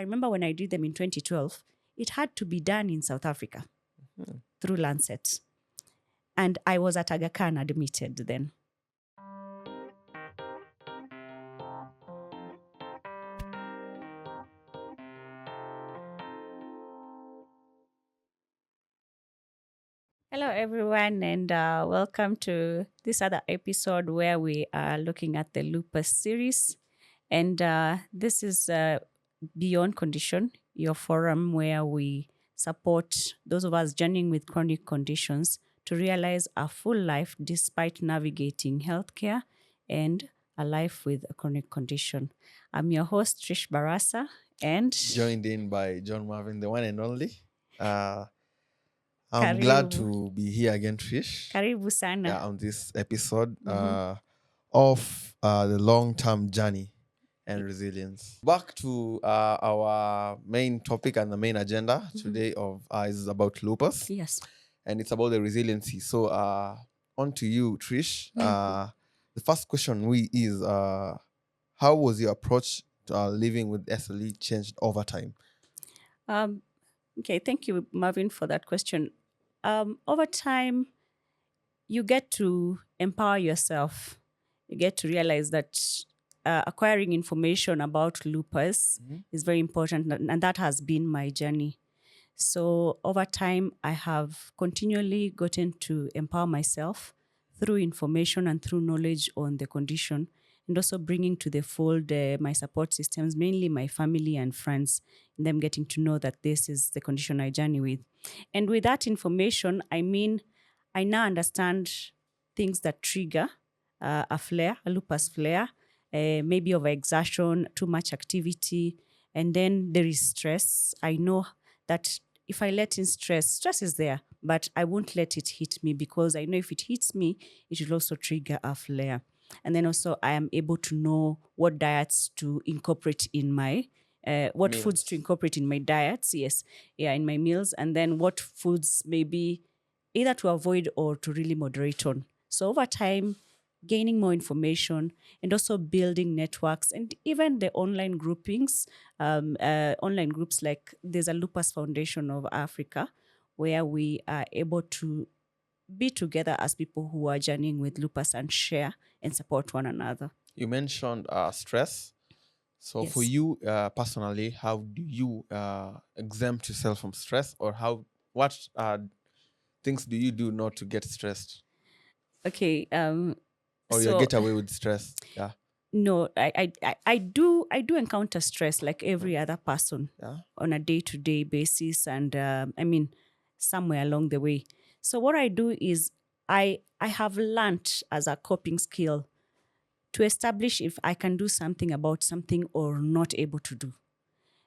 I remember when I did them in 2012, it had to be done in South Africa through Lancet. And I was at Aga Khan admitted then. Hello, everyone, and welcome to this other episode where we are looking at the lupus series. And this is Beyond Condition, your forum where we support those of us journeying with chronic conditions to realize a full life despite navigating healthcare and a life with a chronic condition. I'm your host, Trish Barasa, and joined in by John Marvin, the one and only. I'm Karibu. glad to be here again, Trish. Karibu sana. On this episode of the long-term journey and resilience. Back to our main topic and the main agenda today is about lupus. Yes. And it's about the resiliency. So on to you, Trish. The first question is how was your approach to living with SLE changed over time? Okay, thank you, Marvin, for that question. Over time, you get to empower yourself. You get to realize that acquiring information about lupus is very important, and that has been my journey. So over time, I have continually gotten to empower myself through information and through knowledge on the condition, and also bringing to the fold my support systems, mainly my family and friends, and them getting to know that this is the condition I journey with. And with that information, I mean, I now understand things that trigger a flare, a lupus flare, maybe overexertion, too much activity, and then there is stress. I know that if I let in stress is there, but I won't let it hit me because I know if it hits me, it will also trigger a flare. And then also I am able to know what diets to incorporate in my, what Meals. foods to incorporate in my diets, in my meals, and then what foods maybe either to avoid or to really moderate on. So over time, gaining more information and also building networks and even the online groupings, online groups like there's a Lupus Foundation of Africa where we are able to be together as people who are journeying with lupus and share and support one another. You mentioned stress. So Yes. for you personally, how do you exempt yourself from stress, or what things do you do not to get stressed? Okay. Or you get away with stress? Yeah. No, I do encounter stress like every other person on a day-to-day basis, and I mean somewhere along the way. So what I do is I have learned as a coping skill to establish if I can do something about something or not able to do.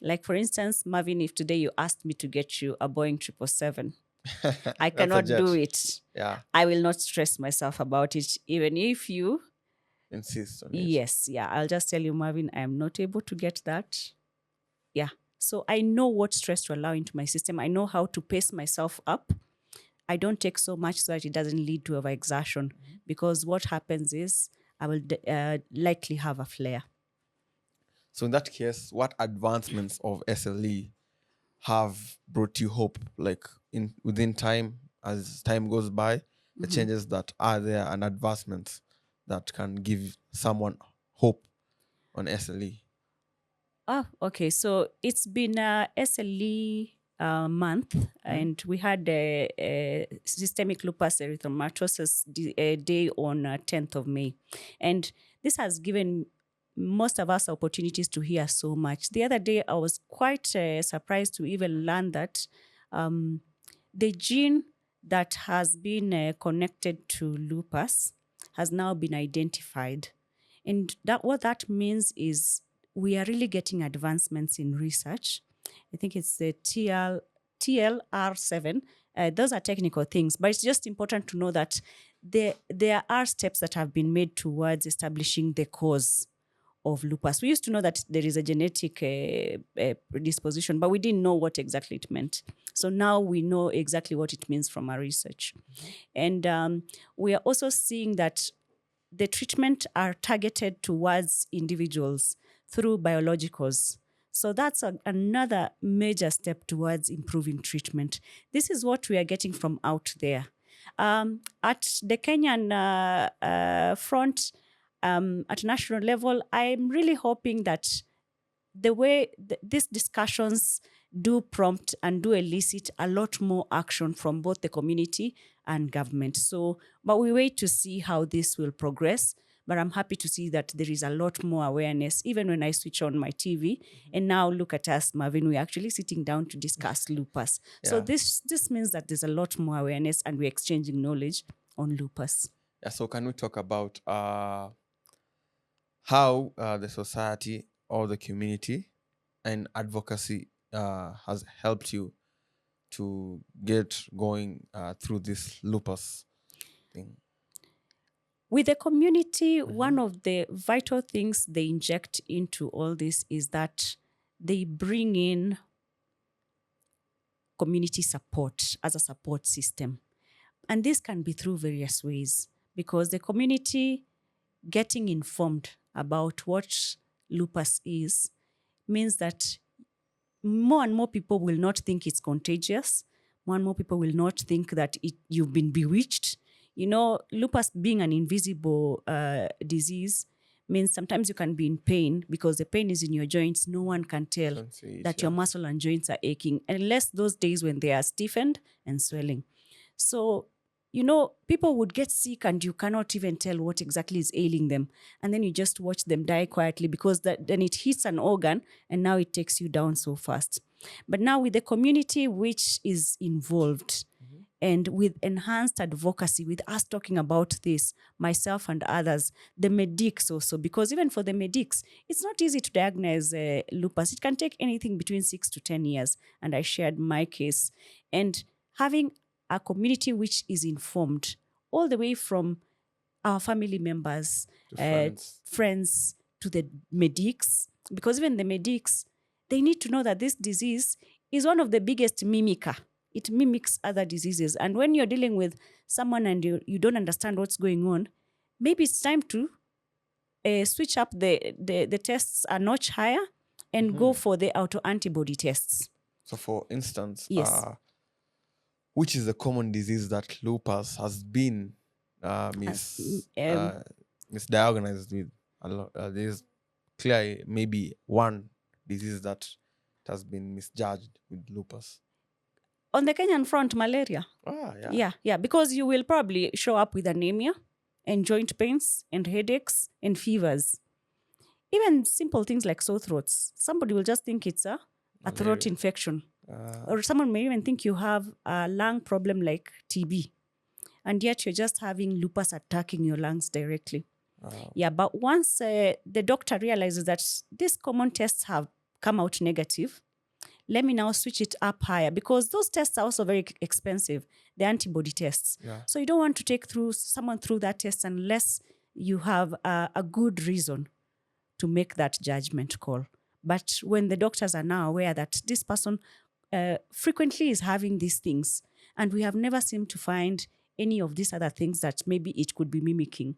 Like for instance, Marvin, if today you asked me to get you a Boeing 777, I cannot do it. Yeah. I will not stress myself about it, even if you insist on it. Yes, yeah. I'll just tell you, Marvin, I am not able to get that. Yeah. So I know what stress to allow into my system. I know how to pace myself up. I don't take so much so that it doesn't lead to overexertion, because what happens is I will likely have a flare. So in that case, what advancements of SLE have brought you hope, like within time, as time goes by, the changes that are there and advancements that can give someone hope on SLE? Oh, okay. So it's been a SLE month, and we had a Systemic Lupus Erythematosus day on 10th of May. And this has given most of us opportunities to hear so much. The other day, I was quite surprised to even learn that the gene that has been connected to lupus has now been identified. And what that means is we are really getting advancements in research. I think it's the TLR7. Those are technical things, but it's just important to know that there are steps that have been made towards establishing the cause of lupus. We used to know that there is a genetic predisposition, but we didn't know what exactly it meant. So now we know exactly what it means from our research. And we are also seeing that the treatment are targeted towards individuals through biologicals. So that's another major step towards improving treatment. This is what we are getting from out there. At the Kenyan front, at national level, I'm really hoping that the way these discussions do prompt and do elicit a lot more action from both the community and government. So, but we wait to see how this will progress. But I'm happy to see that there is a lot more awareness, even when I switch on my TV. And now look at us, Marvin, we're actually sitting down to discuss lupus. So Yeah. this means that there's a lot more awareness and we're exchanging knowledge on lupus. Yeah, so can we talk about how the society or the community and advocacy has helped you to get going through this lupus thing? With the community, one of the vital things they inject into all this is that they bring in community support as a support system. And this can be through various ways, because the community getting informed about what lupus is means that more and more people will not think it's contagious. More and more people will not think that you've been bewitched. You know, lupus being an invisible disease means sometimes you can be in pain because the pain is in your joints. No one can tell Can't see it, that yeah. your muscle and joints are aching, unless those days when they are stiffened and swelling. So, you know, people would get sick and you cannot even tell what exactly is ailing them. And then you just watch them die quietly because then it hits an organ and now it takes you down so fast. But now with the community which is involved, and with enhanced advocacy, with us talking about this, myself and others, the medics also, because even for the medics, it's not easy to diagnose lupus. It can take anything between 6 to 10 years. And I shared my case. And having a community which is informed all the way from our family members, To friends, to the medics, because even the medics, they need to know that this disease is one of the biggest mimicker. It mimics other diseases. And when you're dealing with someone and you don't understand what's going on, maybe it's time to switch up the tests a notch higher and go for the autoantibody tests. So, for instance, Yes. which is a common disease that lupus has been misdiagnosed with? There's clearly maybe one disease that has been misjudged with lupus. On the Kenyan front, malaria. Yeah. Yeah, because you will probably show up with anemia and joint pains and headaches and fevers. Even simple things like sore throats. Somebody will just think it's a throat infection. Or someone may even think you have a lung problem like TB. And yet you're just having lupus attacking your lungs directly. Yeah, but once the doctor realizes that these common tests have come out negative, let me now switch it up higher, because those tests are also very expensive, the antibody tests. Yeah. So you don't want to take someone through that test unless you have a good reason to make that judgment call. But when the doctors are now aware that this person frequently is having these things, and we have never seemed to find any of these other things that maybe it could be mimicking,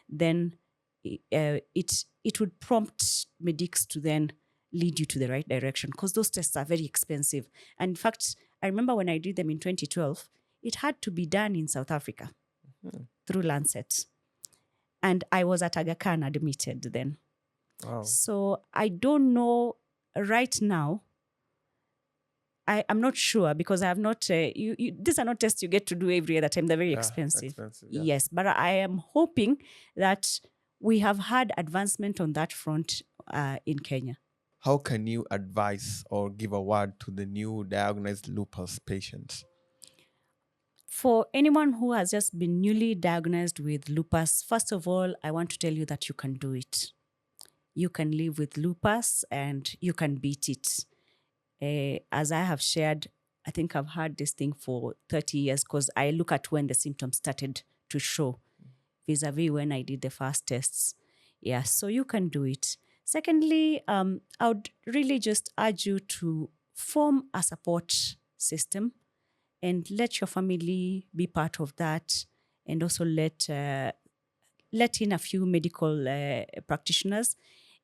then it would prompt medics to then lead you to the right direction, because those tests are very expensive. And in fact, I remember when I did them in 2012, it had to be done in South Africa through Lancet. And I was at Aga Khan admitted then. Wow. So I don't know right now. I'm not sure, because I have not, these are not tests you get to do every other time. They're very expensive. Yeah. Yes, but I am hoping that we have had advancement on that front in Kenya. How can you advise or give a word to the new diagnosed lupus patients? For anyone who has just been newly diagnosed with lupus, first of all, I want to tell you that you can do it. You can live with lupus and you can beat it. As I have shared, I think I've had this thing for 30 years, because I look at when the symptoms started to show vis-a-vis when I did the first tests. Yeah, so you can do it. Secondly, I would really just urge you to form a support system and let your family be part of that, and also let in a few medical practitioners.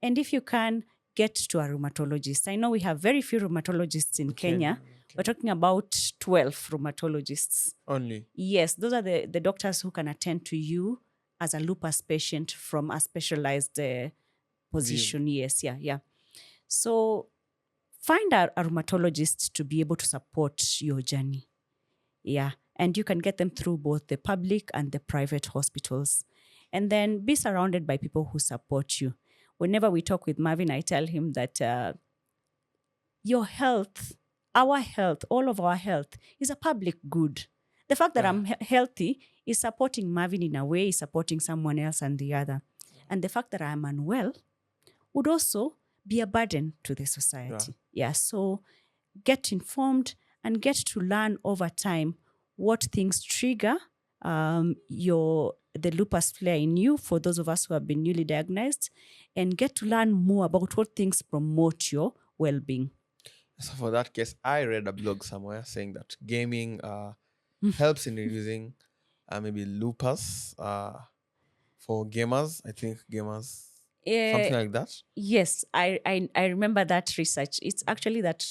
And if you can, get to a rheumatologist. I know we have very few rheumatologists in Kenya. Okay. We're talking about 12 rheumatologists. Only. Yes, those are the doctors who can attend to you as a lupus patient from a specialized position. Yes, yeah. So find a rheumatologist to be able to support your journey. Yeah. And you can get them through both the public and the private hospitals. And then be surrounded by people who support you. Whenever we talk with Marvin, I tell him that your health, our health, all of our health is a public good. The fact that I'm healthy is supporting Marvin in a way, is supporting someone else and the other. And the fact that I'm unwell would also be a burden to the society. Yeah, so get informed and get to learn over time what things trigger the lupus flare in you, for those of us who have been newly diagnosed, and get to learn more about what things promote your well-being. So for that case, I read a blog somewhere saying that gaming helps in reducing maybe lupus for gamers. I think gamers, something like that. Yes, I remember that research. It's actually that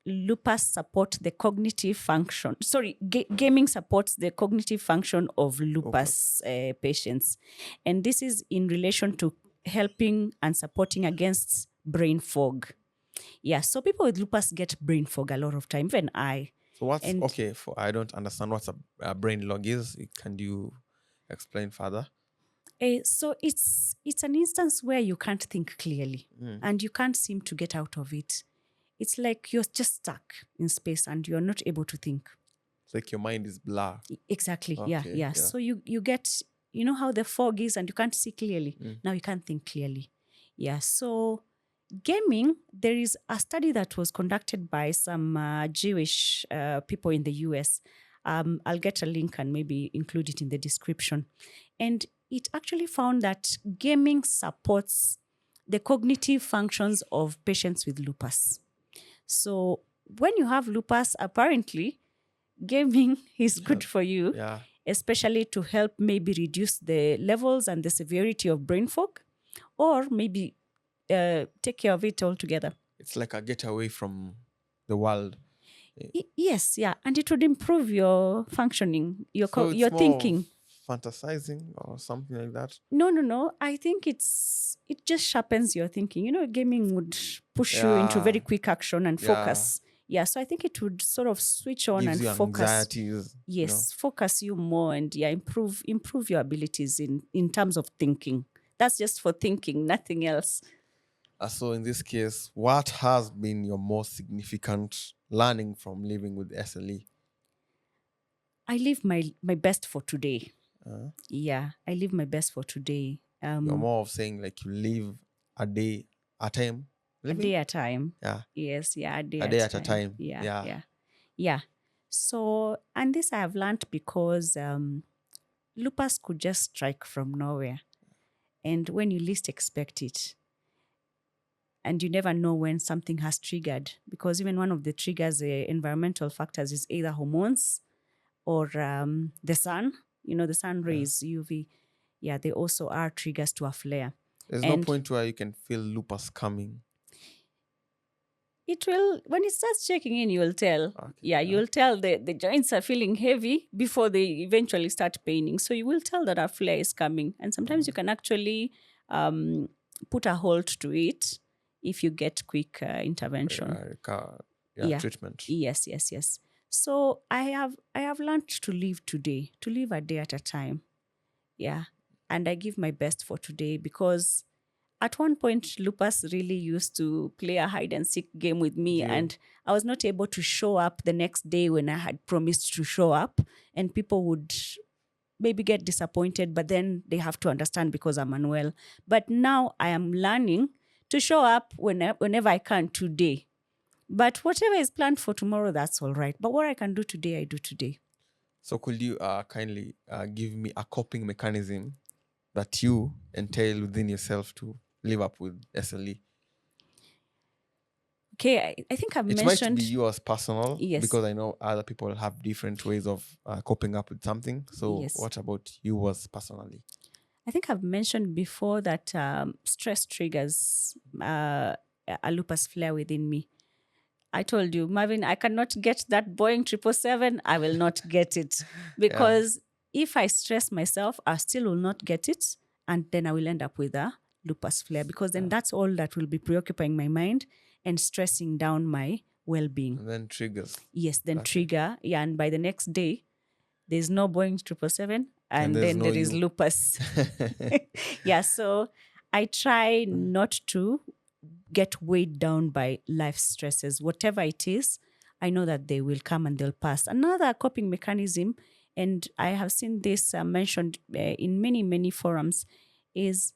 lupus support the cognitive function. Sorry, gaming supports the cognitive function of lupus patients. And this is in relation to helping and supporting against brain fog. Yeah, so people with lupus get brain fog a lot of time, even I. So what's I don't understand what a brain log is. Can you explain further? So it's an instance where you can't think clearly and you can't seem to get out of it. It's like you're just stuck in space and you're not able to think. It's like your mind is blur. Exactly. Okay, Yeah. So you get, you know how the fog is and you can't see clearly. Now you can't think clearly. Yeah. So gaming, there is a study that was conducted by some Jewish people in the US. I'll get a link and maybe include it in the description. And it actually found that gaming supports the cognitive functions of patients with lupus. So when you have lupus, apparently gaming is good for you, especially to help maybe reduce the levels and the severity of brain fog, or maybe take care of it altogether. It's like a getaway from the world. Yes, yeah, and it would improve your functioning, your So it's your more thinking. Fantasizing or something like that. No. I think it just sharpens your thinking. You know, gaming would push you into very quick action and focus. Yeah, so I think it would sort of switch on Gives and you focus. anxieties. Yes, focus you more and improve your abilities in terms of thinking. That's just for thinking, nothing else. So in this case, what has been your most significant learning from living with SLE? I live my best for today. Yeah, I live my best for today. You're more of saying like you live a day at a time. A day at a time. Yeah. Yes, yeah, a day at a time. Yeah. So, and this I have learned because lupus could just strike from nowhere. And when you least expect it, and you never know when something has triggered, because even one of the triggers, environmental factors, is either hormones or the sun. You know, the sun rays, UV. Yeah, they also are triggers to a flare. There's no point where you can feel lupus coming. It will, when it starts checking in, you will tell. You'll tell the joints are feeling heavy before they eventually start paining. So you will tell that a flare is coming. And sometimes you can actually put a halt to it if you get quick intervention. Treatment. Yes. So I have learned to live today, to live a day at a time. Yeah. And I give my best for today, because at one point, lupus really used to play a hide and seek game with me, and I was not able to show up the next day when I had promised to show up, and people would maybe get disappointed, but then they have to understand because I'm unwell. But now I am learning to show up whenever I can today. But whatever is planned for tomorrow, that's all right. But what I can do today, I do today. So could you kindly give me a coping mechanism that you entail within yourself to live up with SLE? Okay, I think I've mentioned... It might be yours personal, because I know other people have different ways of coping up with something. So what about yours personally? I think I've mentioned before that stress triggers a lupus flare within me. I told you, Marvin, I cannot get that Boeing 777. I will not get it Yeah. because if I stress myself, I still will not get it. And then I will end up with a lupus flare because then that's all that will be preoccupying my mind and stressing down my well being. And then triggers. Yes, then That's it. trigger. Yeah. And by the next day, there's no Boeing 777 and there's then no there is you. lupus. Yeah. So I try not to get weighed down by life stresses, whatever it is. I know that they will come and they'll pass. Another coping mechanism, and I have seen this mentioned in many, many forums, is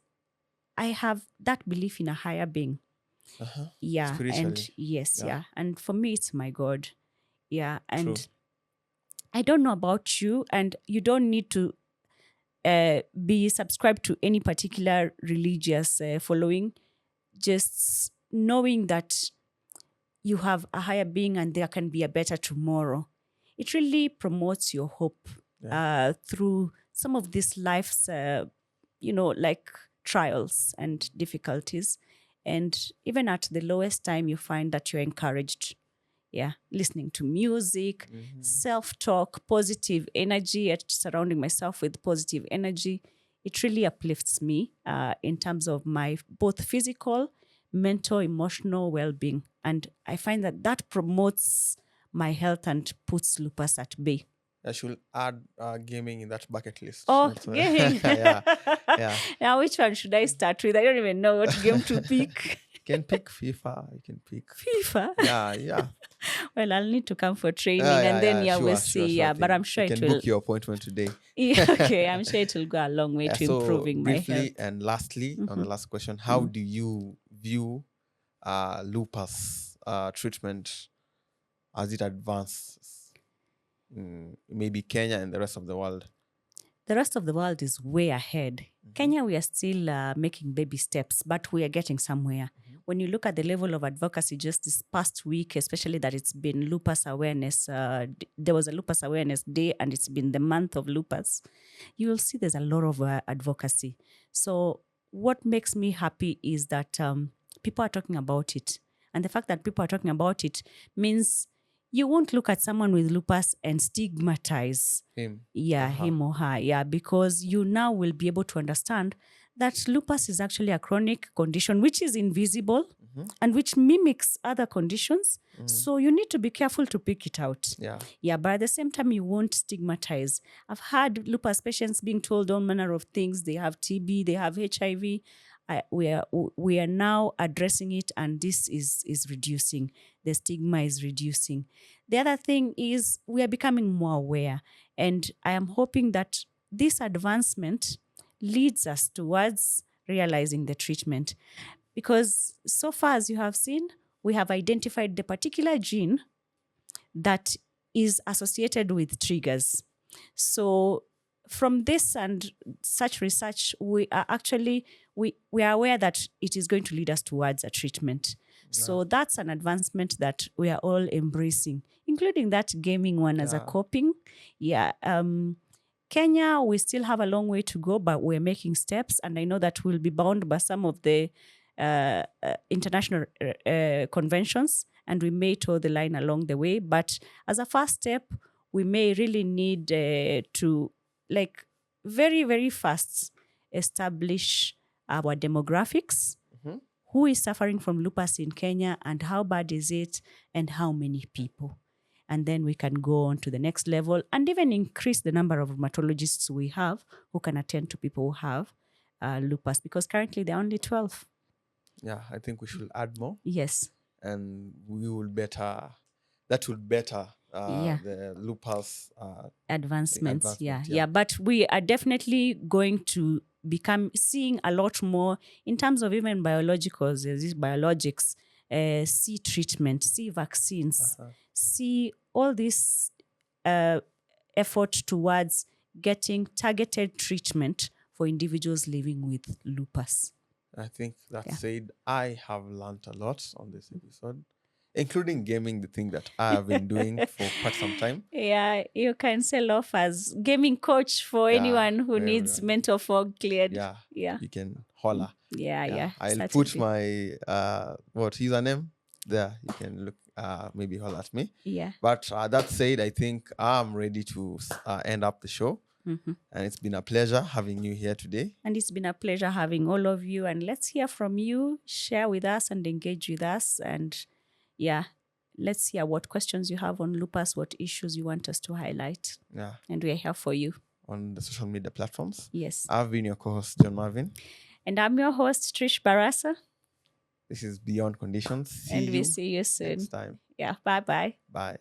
I have that belief in a higher being. Yeah. And Spiritually. yes, Yeah. yeah. And for me, it's my God. Yeah. And True. I don't know about you, and you don't need to be subscribed to any particular religious following. Just knowing that you have a higher being and there can be a better tomorrow. It really promotes your hope through some of these life's, like trials and difficulties. And even at the lowest time, you find that you're encouraged. Yeah, listening to music, self-talk, positive energy, surrounding myself with positive energy. It really uplifts me in terms of my both physical, mental, emotional well-being. And I find that that promotes my health and puts lupus at bay. I should add gaming in that bucket list. Oh, That's gaming. yeah. Now, which one should I start with? I don't even know what game to pick. You can pick FIFA. You can pick FIFA. Yeah. Well, I'll need to come for training and then we'll see. Sure But thing. I'm sure you it can will. book your appointment today. Yeah, okay, I'm sure it will go a long way to So improving my briefly health. and lastly, on the last question, how do you view lupus treatment as it advances? Maybe Kenya and the rest of the world. The rest of the world is way ahead. Kenya, we are still making baby steps, but we are getting somewhere. When you look at the level of advocacy just this past week, especially that it's been lupus awareness, there was a lupus awareness day and it's been the month of lupus, you will see there's a lot of advocacy. So what makes me happy is that people are talking about it. And the fact that people are talking about it means you won't look at someone with lupus and stigmatize Him. him or her. Yeah, because you now will be able to understand that lupus is actually a chronic condition which is invisible and which mimics other conditions. So you need to be careful to pick it out. Yeah, but at the same time, you won't stigmatize. I've had lupus patients being told all manner of things. They have TB, they have HIV. We are now addressing it, and this is reducing. The stigma is reducing. The other thing is we are becoming more aware, and I am hoping that this advancement leads us towards realizing the treatment. Because so far, as you have seen, we have identified the particular gene that is associated with triggers. So from this and such research, we are actually, we are aware that it is going to lead us towards a treatment. So that's an advancement that we are all embracing, including that gaming one as a coping. Yeah. Kenya, we still have a long way to go, but we're making steps. And I know that we'll be bound by some of the international conventions, and we may toe the line along the way. But as a first step, we may really need to, like, very, very fast establish our demographics. Who is suffering from lupus in Kenya and how bad is it and how many people? And then we can go on to the next level and even increase the number of rheumatologists we have who can attend to people who have lupus, because currently there are only 12. Yeah, I think we should add more. Yes. And we will better, that will better the lupus advancements. Yeah. But we are definitely going to become seeing a lot more in terms of even biologicals, these biologics, see treatment, see vaccines, see all this effort towards getting targeted treatment for individuals living with lupus. I think that said, I have learned a lot on this episode. including gaming, the thing that I have been doing for quite some time. Yeah, you can sell off as gaming coach for Yeah, anyone who for needs everyone. mental fog cleared. Yeah, Yeah. you can holler. Yeah, Yeah, yeah, I'll put certainly. my what username there. You can look maybe holler at me. Yeah. But that said, I think I'm ready to end up the show. Hmm. And it's been a pleasure having you here today. And it's been a pleasure having all of you. And let's hear from you, share with us, and engage with us. And yeah, let's hear what questions you have on lupus, what issues you want us to highlight. Yeah, And we're here for you. on the social media platforms. Yes. I've been your co-host, John Marvin. And I'm your host, Trish Barasa. This is Beyond Conditions. See And we you see you soon. next time. Yeah. Bye bye. Bye.